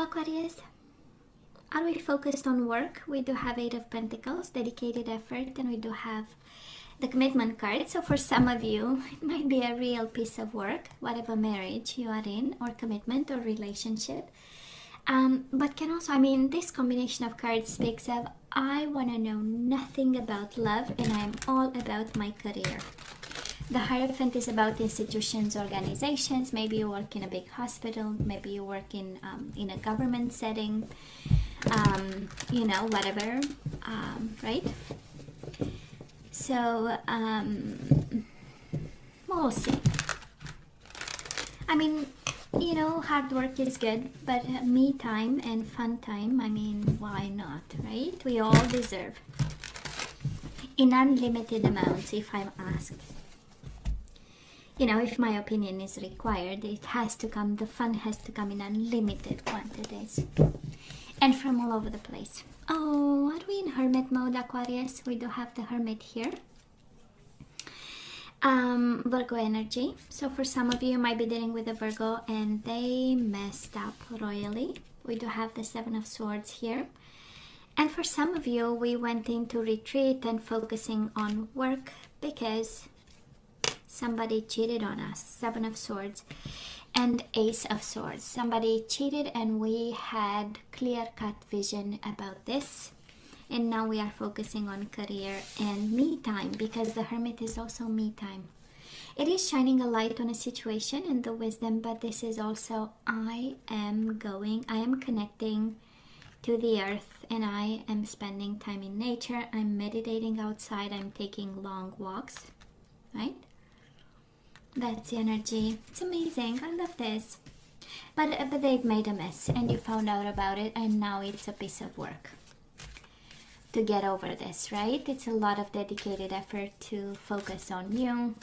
So Aquarius, are we focused on work? We do have Eight of Pentacles, dedicated effort, and we do have the commitment card. So for some of you, it might be a real piece of work, whatever marriage you are in, or commitment or relationship. But can also, this combination of cards speaks of, I want to know nothing about love and I'm all about my career. The Hierophant is about institutions, organizations. Maybe you work in a big hospital, maybe you work in a government setting, whatever, right? So, we'll see. Hard work is good, but me time and fun time, why not, right? We all deserve. In unlimited amounts, if I'm asked. If my opinion is required, it has to come, the fun has to come in unlimited quantities. And from all over the place. Oh, are we in Hermit mode, Aquarius? We do have the Hermit here. Virgo energy. So for some of you might be dealing with a Virgo and they messed up royally. We do have the Seven of Swords here. And for some of you, we went into retreat and focusing on work because somebody cheated on us. Seven of Swords and Ace of Swords. Somebody cheated and we had clear-cut vision about this. And now we are focusing on career and me time, because the Hermit is also me time. It is shining a light on a situation and the wisdom, but this is also, I am connecting to the earth and I am spending time in nature. I'm meditating outside. I'm taking long walks, right? That's the energy. It's amazing. I love this. But they've made a mess and you found out about it and now it's a piece of work to get over this, right? It's a lot of dedicated effort to focus on you,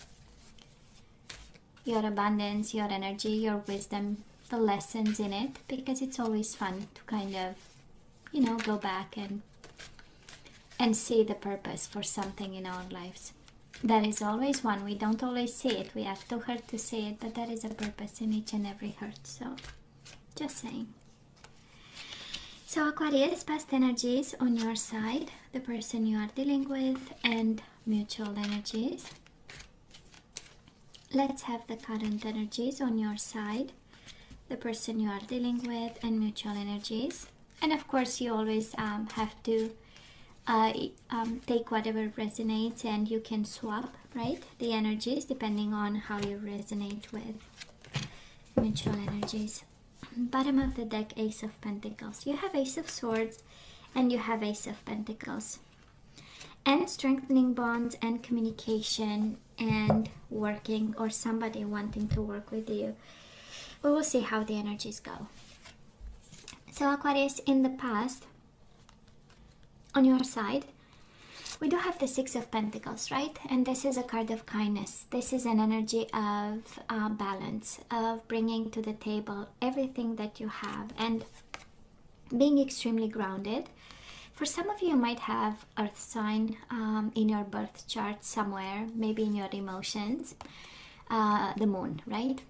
your abundance, your energy, your wisdom, the lessons in it, because it's always fun to kind of, go back and see the purpose for something in our lives. That is always one. We don't always see it. We have to hurt to see it, but there is a purpose in each and every hurt. So, just saying. So Aquarius, past energies on your side, the person you are dealing with, and mutual energies. Let's have the current energies on your side, the person you are dealing with, and mutual energies. And of course, you always have to take whatever resonates and you can swap, right? The energies depending on how you resonate with mutual energies. Bottom of the deck, Ace of Pentacles. You have Ace of Swords and you have Ace of Pentacles. And strengthening bonds and communication and working, or somebody wanting to work with you. We will see how the energies go. So Aquarius, in the past, on your side, we do have the Six of Pentacles, right? And this is a card of kindness. This is an energy of balance, of bringing to the table everything that you have and being extremely grounded. For some of you, you might have Earth sign in your birth chart somewhere, maybe in your emotions, the moon, right?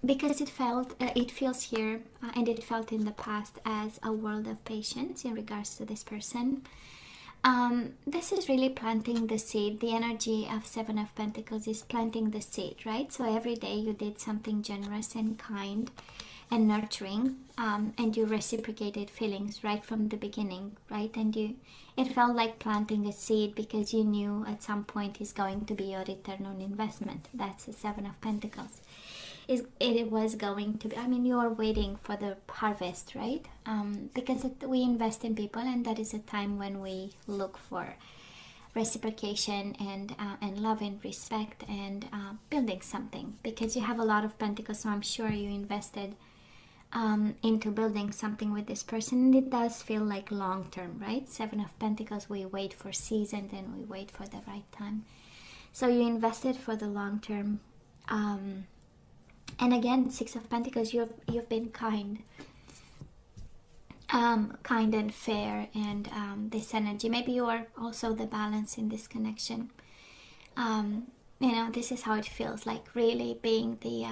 Because it feels here and it felt in the past as a world of patience in regards to this person. This is really planting the seed. The energy of Seven of Pentacles is planting the seed, right? So every day you did something generous and kind and nurturing, and you reciprocated feelings right from the beginning, right? And it felt like planting a seed because you knew at some point is going to be your return on investment. That's the Seven of Pentacles. It was going to be, you are waiting for the harvest, right? Because we invest in people and that is a time when we look for reciprocation and love and respect and building something, because you have a lot of Pentacles, so I'm sure you invested into building something with this person, and it does feel like long term, right? Seven of Pentacles, we wait for seasons and we wait for the right time. So you invested for the long term. And again, Six of Pentacles, you've been kind and fair, and this energy. Maybe you are also the balance in this connection. This is how it feels like, really being the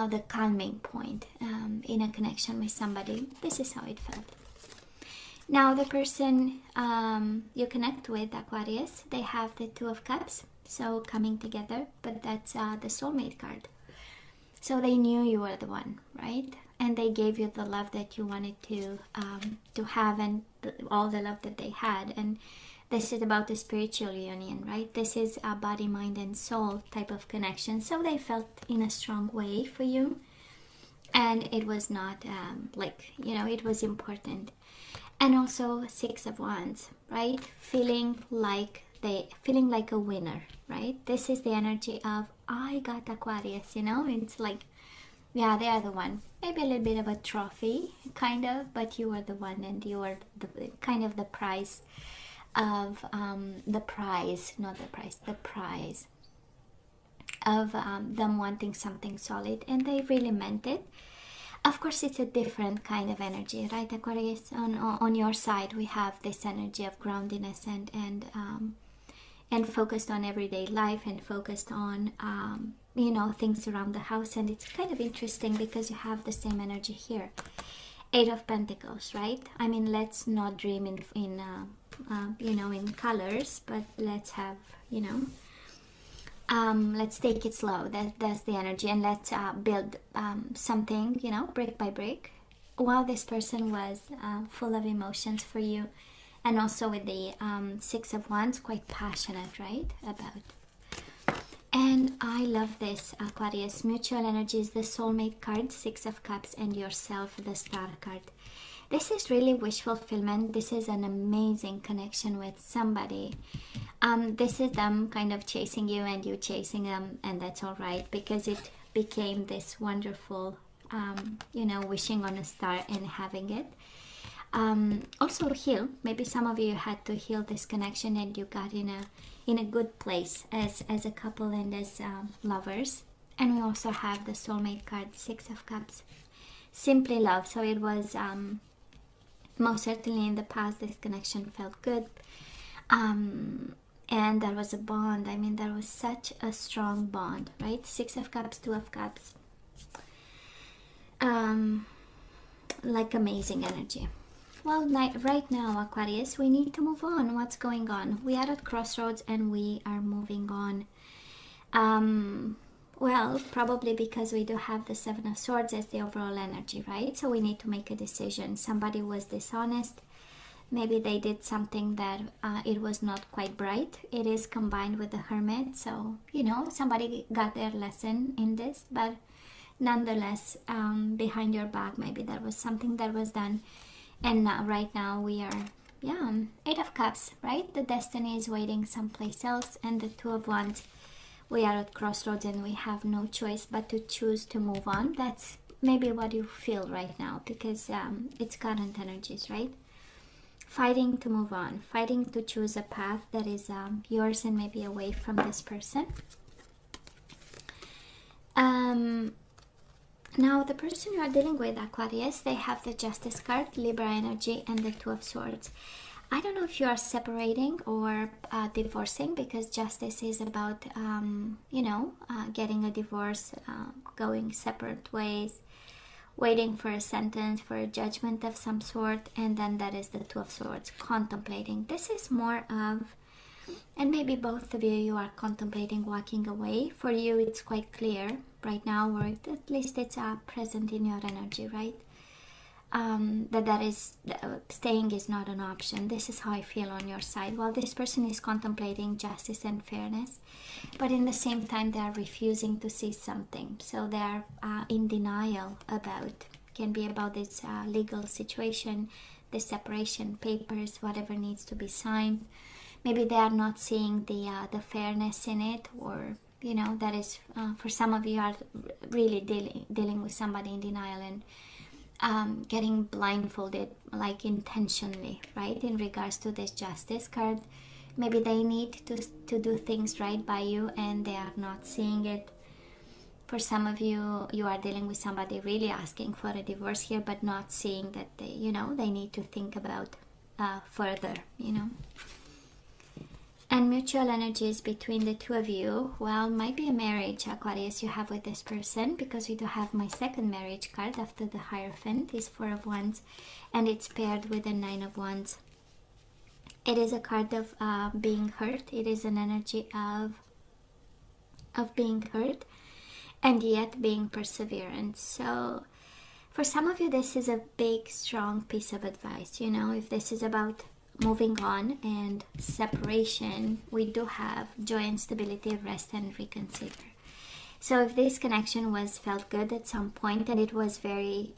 the calming point in a connection with somebody. This is how it felt. Now the person you connect with, Aquarius, they have the Two of Cups, so coming together, but that's the soulmate card. So they knew you were the one, right? And they gave you the love that you wanted to have, and all the love that they had. And this is about the spiritual union, right? This is a body, mind, and soul type of connection. So they felt in a strong way for you, and it was not it was important. And also Six of Wands, right? Feeling like a winner, right? This is the energy of, I got Aquarius, it's like, yeah, they are the one. Maybe a little bit of a trophy, kind of, but you are the one, and you are the kind of the prize of the prize of them wanting something solid, and they really meant it. Of course, it's a different kind of energy, right, Aquarius? On your side, we have this energy of groundedness and focused on everyday life, and focused on things around the house. And it's kind of interesting because you have the same energy here. Eight of Pentacles, right? I mean, let's not dream in colors, but let's have, let's take it slow. That's the energy, and let's build something, brick by brick. While this person was full of emotions for you, and also with the Six of Wands, quite passionate, right, about. And I love this, Aquarius. Mutual energies, the soulmate card, Six of Cups, and yourself, the Star card. This is really wish fulfillment. This is an amazing connection with somebody. This is them kind of chasing you and you chasing them, and that's all right, because it became this wonderful, wishing on a star and having it. Also heal. Maybe some of you had to heal this connection, and you got in a good place as a couple and as lovers. And we also have the soulmate card, Six of Cups. Simply love. So it was most certainly in the past, this connection felt good. And there was a bond. I mean, there was such a strong bond, right? Six of Cups, Two of Cups. Like amazing energy. Well, right now, Aquarius, we need to move on. What's going on? We are at crossroads and we are moving on. Well, probably because we do have the Seven of Swords as the overall energy, right? So we need to make a decision. Somebody was dishonest. Maybe they did something that it was not quite bright. It is combined with the Hermit. So, somebody got their lesson in this. But nonetheless, behind your back, maybe there was something that was done. And now, right now we are, Eight of Cups, right? The destiny is waiting someplace else. And the Two of Wands, we are at crossroads and we have no choice but to choose to move on. That's maybe what you feel right now, because it's current energies, right? Fighting to move on, fighting to choose a path that is yours and maybe away from this person. Now, the person you are dealing with, Aquarius, they have the Justice card, Libra energy, and the Two of Swords. I don't know if you are separating or divorcing, because Justice is about, getting a divorce, going separate ways, waiting for a sentence, for a judgment of some sort, and then that is the Two of Swords, contemplating. This is more of, and maybe both of you are contemplating walking away. For you, it's quite clear right now, or at least it's present in your energy, right? That is staying is not an option. This is how I feel on your side. While this person is contemplating justice and fairness, but in the same time they are refusing to see something. So they are in denial about, can be about this legal situation, the separation papers, whatever needs to be signed. Maybe they are not seeing the fairness in it, or that is for some of you are really dealing with somebody in denial and getting blindfolded, like intentionally, right? In regards to this Justice card, maybe they need to do things right by you and they are not seeing it. For some of you, you are dealing with somebody really asking for a divorce here, but not seeing that they need to think about further, And mutual energies between the two of you, well, might be a marriage, Aquarius, you have with this person, because we do have my second marriage card after the Hierophant is Four of Wands, and it's paired with the Nine of Wands. It is a card of being hurt. It is an energy of being hurt and yet being perseverant. So for some of you, this is a big, strong piece of advice. You know, if this is about moving on and separation, we do have joy and stability, rest and reconsider. So if this connection felt good at some point and it was very,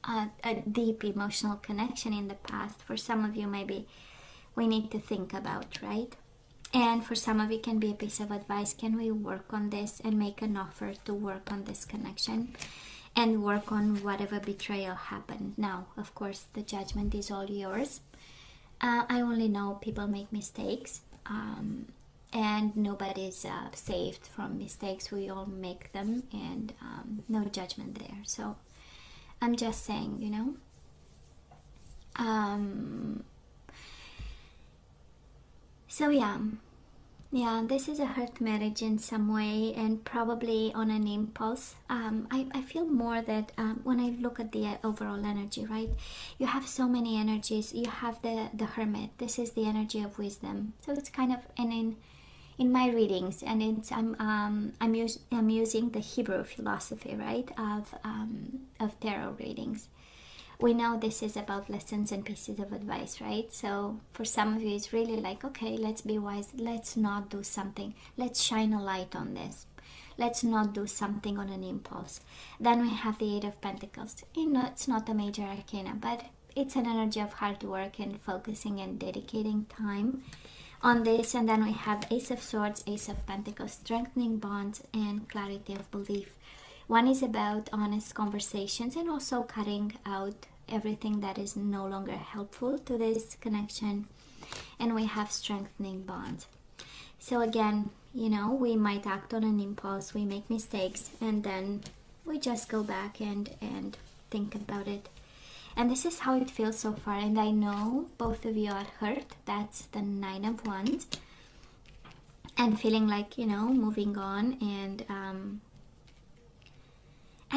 a deep emotional connection in the past, for some of you maybe we need to think about, right? And for some of you, can be a piece of advice. Can we work on this and make an offer to work on this connection and work on whatever betrayal happened? Now, of course, the judgment is all yours. I only know people make mistakes, and nobody's saved from mistakes. We all make them, and no judgment there. So I'm just saying, you know, so yeah, this is a hurt marriage in some way, and probably on an impulse. I feel more that when I look at the overall energy, right, you have so many energies. You have the Hermit. This is the energy of wisdom. So it's kind of, and in my readings, and it's I'm using the Hebrew philosophy, right, of tarot readings. We know this is about lessons and pieces of advice, right? So for some of you, it's really like, okay, let's be wise. Let's not do something. Let's shine a light on this. Let's not do something on an impulse. Then we have the Eight of Pentacles. You know, it's not a major arcana, but it's an energy of hard work and focusing and dedicating time on this. And then we have Ace of Swords, Ace of Pentacles, strengthening bonds and clarity of belief. One is about honest conversations and also cutting out everything that is no longer helpful to this connection. And we have strengthening bonds. So again, you know, we might act on an impulse, we make mistakes, and then we just go back and think about it. And this is how it feels so far. And I know both of you are hurt. That's the Nine of Wands. And feeling like, you know, moving on, and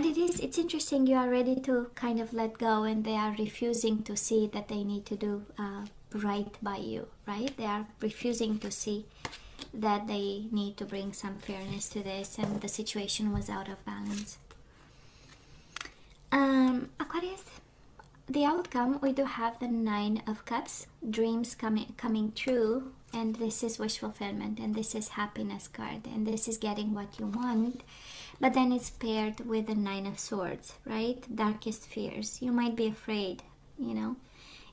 it's interesting, you are ready to kind of let go, and they are refusing to see that they need to do right by you, right? They are refusing to see that they need to bring some fairness to this, and the situation was out of balance. Aquarius, the outcome, we do have the Nine of Cups, dreams coming true, and this is wish fulfillment, and this is happiness card, and this is getting what you want. But then it's paired with the Nine of Swords, right? Darkest fears. You might be afraid, you know.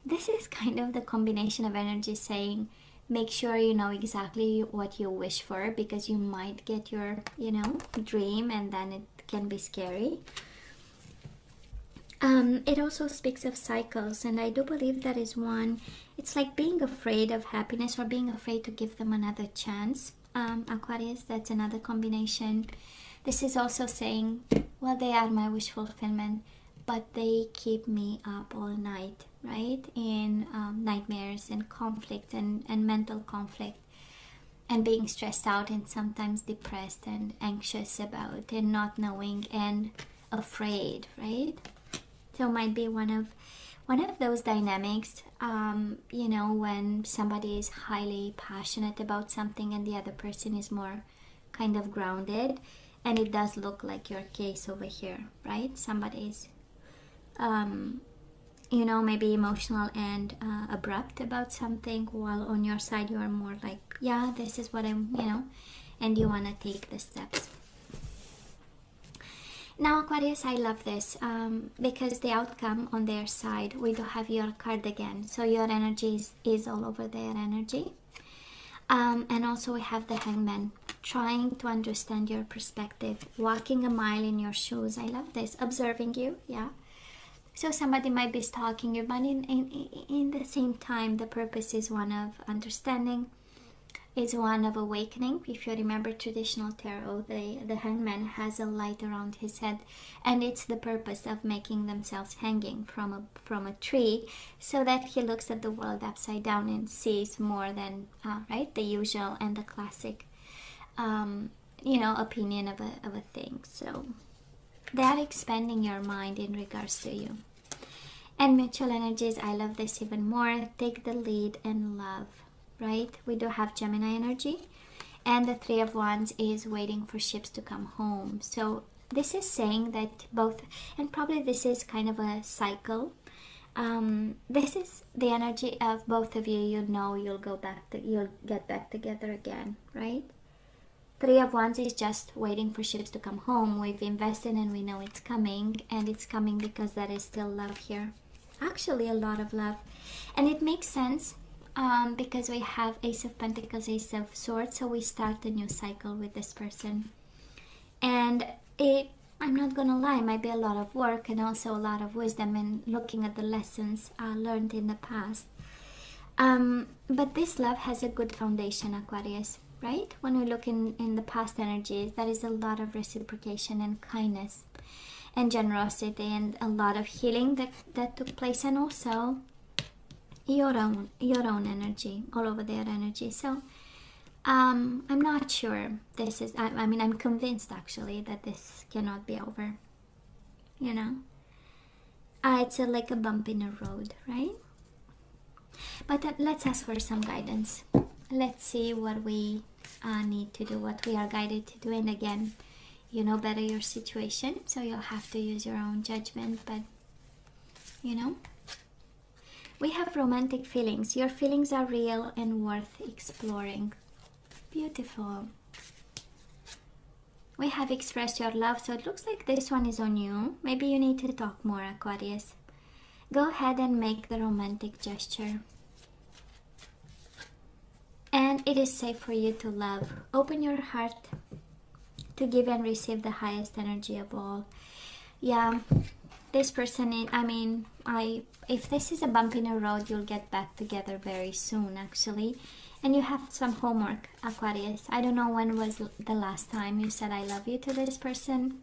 This is kind of the combination of energy saying, make sure you know exactly what you wish for, because you might get your, you know, dream, and then it can be scary. It also speaks of cycles, and I do believe that is one. It's like being afraid of happiness or being afraid to give them another chance. Aquarius, that's another combination. This is also saying, well, they are my wish fulfillment, but they keep me up all night, right? In nightmares and conflict and mental conflict, and being stressed out and sometimes depressed and anxious about and not knowing and afraid, right? So it might be one of those dynamics, you know, when somebody is highly passionate about something and the other person is more kind of grounded. And it does look like your case over here, right? Somebody's, you know, maybe emotional and abrupt about something, while on your side you are more like, yeah, this is what I'm, you know, and you want to take the steps. Now, Aquarius, I love this because the outcome on their side, we do have your card again. So your energy is all over their energy. And also we have the Hangman, trying to understand your perspective, walking a mile in your shoes. I love this. Observing you, yeah. So somebody might be stalking you, but in the same time, the purpose is one of understanding, is one of awakening. If you remember traditional tarot, the hangman has a light around his head, and it's the purpose of making themselves hanging from a tree, so that he looks at the world upside down and sees more than right, the usual and the classic opinion of a thing. So they are expanding your mind in regards to you. And mutual energies, I love this even more. Take the lead in love, right? We do have Gemini energy, and the Three of Wands is waiting for ships to come home. So this is saying that both, and probably this is kind of a cycle. This is the energy of both of you. You'll get back together again, right? Three of Wands is just waiting for ships to come home. We've invested and we know it's coming, and it's coming because there is still love here. Actually, a lot of love. And it makes sense because we have Ace of Pentacles, Ace of Swords, so we start a new cycle with this person. And I'm not gonna lie, it might be a lot of work and also a lot of wisdom and looking at the lessons learned in the past. But this love has a good foundation, Aquarius. Right? When we look in the past energies, there is a lot of reciprocation and kindness and generosity and a lot of healing that took place, and also your own energy, all over their energy. So I'm not sure this is, I'm convinced actually that this cannot be over, it's like a bump in the road, right? But let's ask for some guidance. Let's see what we need to do, what we are guided to do. And again, you know better your situation, so you'll have to use your own judgment. But we have romantic feelings. Your feelings are real and worth exploring. Beautiful. We have expressed your love, so it looks like this one is on you. Maybe you need to talk more, Aquarius. Go ahead and make the romantic gesture. And it is safe for you to love. Open your heart to give and receive the highest energy of all. Yeah, this person, if this is a bump in the road, you'll get back together very soon, actually. And you have some homework, Aquarius. I don't know when was the last time you said I love you to this person.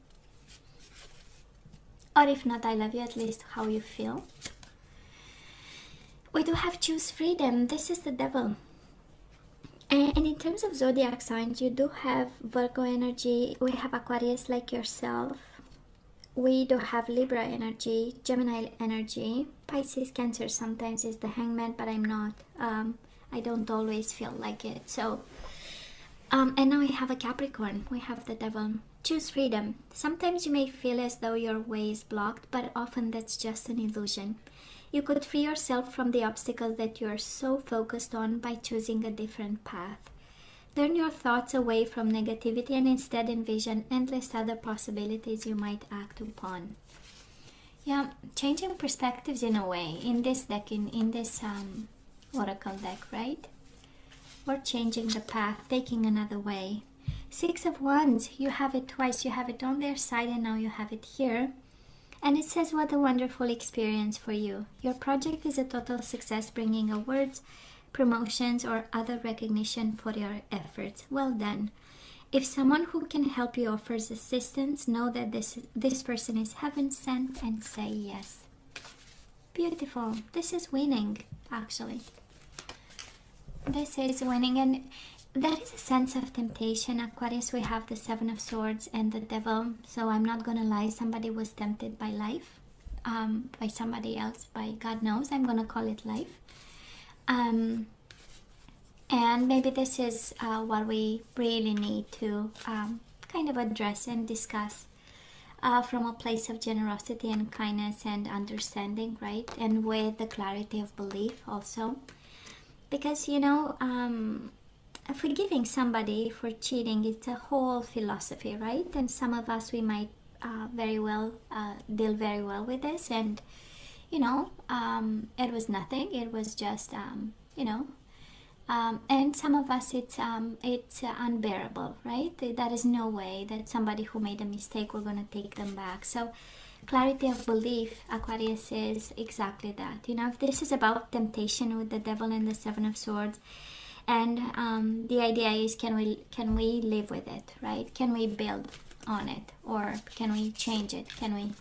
Or if not I love you, at least how you feel. We do have choose freedom. This is the devil. And in terms of zodiac signs, you do have Virgo energy. We have Aquarius like yourself. We do have Libra energy, Gemini energy. Pisces, Cancer sometimes is the hangman, but I'm not. I don't always feel like it. So, and now we have a Capricorn. We have the devil. Choose freedom. Sometimes you may feel as though your way is blocked, but often that's just an illusion. You could free yourself from the obstacles that you are so focused on by choosing a different path. Turn your thoughts away from negativity and instead envision endless other possibilities you might act upon. Yeah, changing perspectives in a way in this deck, in this oracle deck, right? Or changing the path, taking another way. Six of Wands, you have it twice. You have it on their side and now you have it here. And it says, what a wonderful experience for you. Your project is a total success, bringing awards, promotions, or other recognition for your efforts. Well done. If someone who can help you offers assistance, know that this person is heaven sent, and say yes. Beautiful. This is winning, actually. This is winning, and there is a sense of temptation. Aquarius, we have the Seven of Swords and the Devil. So I'm not gonna lie, somebody was tempted by life, by somebody else, by God knows. I'm gonna call it life. And maybe this is what we really need to kind of address and discuss from a place of generosity and kindness and understanding, right? And with the clarity of belief also. Because, forgiving somebody for cheating, it's a whole philosophy, right? And some of us, we might very well deal very well with this, and it was nothing, it was just and some of us, it's unbearable, right? There is no way that somebody who made a mistake, we're gonna take them back. So clarity of belief, Aquarius, is exactly that. If this is about temptation with the Devil and the Seven of Swords, And the idea is, can we live with it, right? Can we build on it, or can we change it? Can we,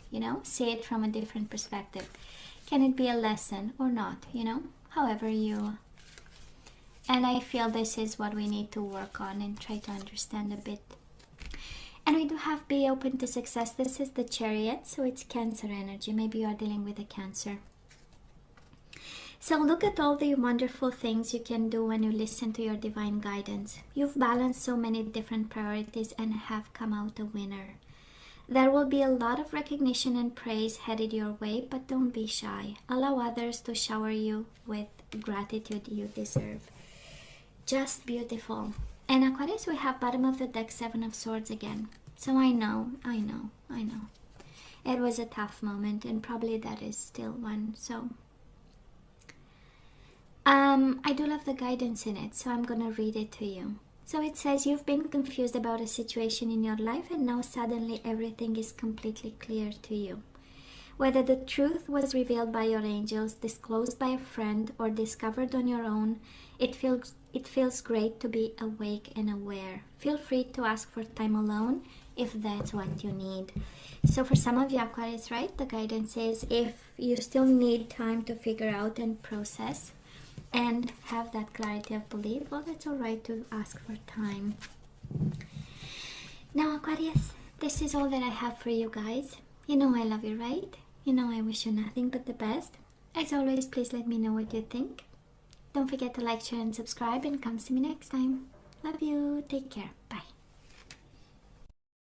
see it from a different perspective? Can it be a lesson or not? However you. And I feel this is what we need to work on and try to understand a bit. And we do have be open to success. This is the Chariot, so it's Cancer energy. Maybe you are dealing with a Cancer. So look at all the wonderful things you can do when you listen to your divine guidance. You've balanced so many different priorities and have come out a winner. There will be a lot of recognition and praise headed your way, but don't be shy. Allow others to shower you with gratitude you deserve. Just beautiful. And Aquarius, we have bottom of the deck, Seven of Swords again. So I know. It was a tough moment, and probably that is still one. So I do love the guidance in it, so I'm gonna read it to you. So it says, you've been confused about a situation in your life, and now suddenly everything is completely clear to you. Whether the truth was revealed by your angels, disclosed by a friend, or discovered on your own, it feels great to be awake and aware. Feel free to ask for time alone if that's what you need. So for some of you Aquarius, right, the guidance is, if you still need time to figure out and process and have that clarity of belief, well, it's all right to ask for time. Now Aquarius, this is all that I have for you guys. I love you, right? I wish you nothing but the best. As always, please let me know what you think. Don't forget to like, share and subscribe, and come see me next time. Love you. Take care. Bye.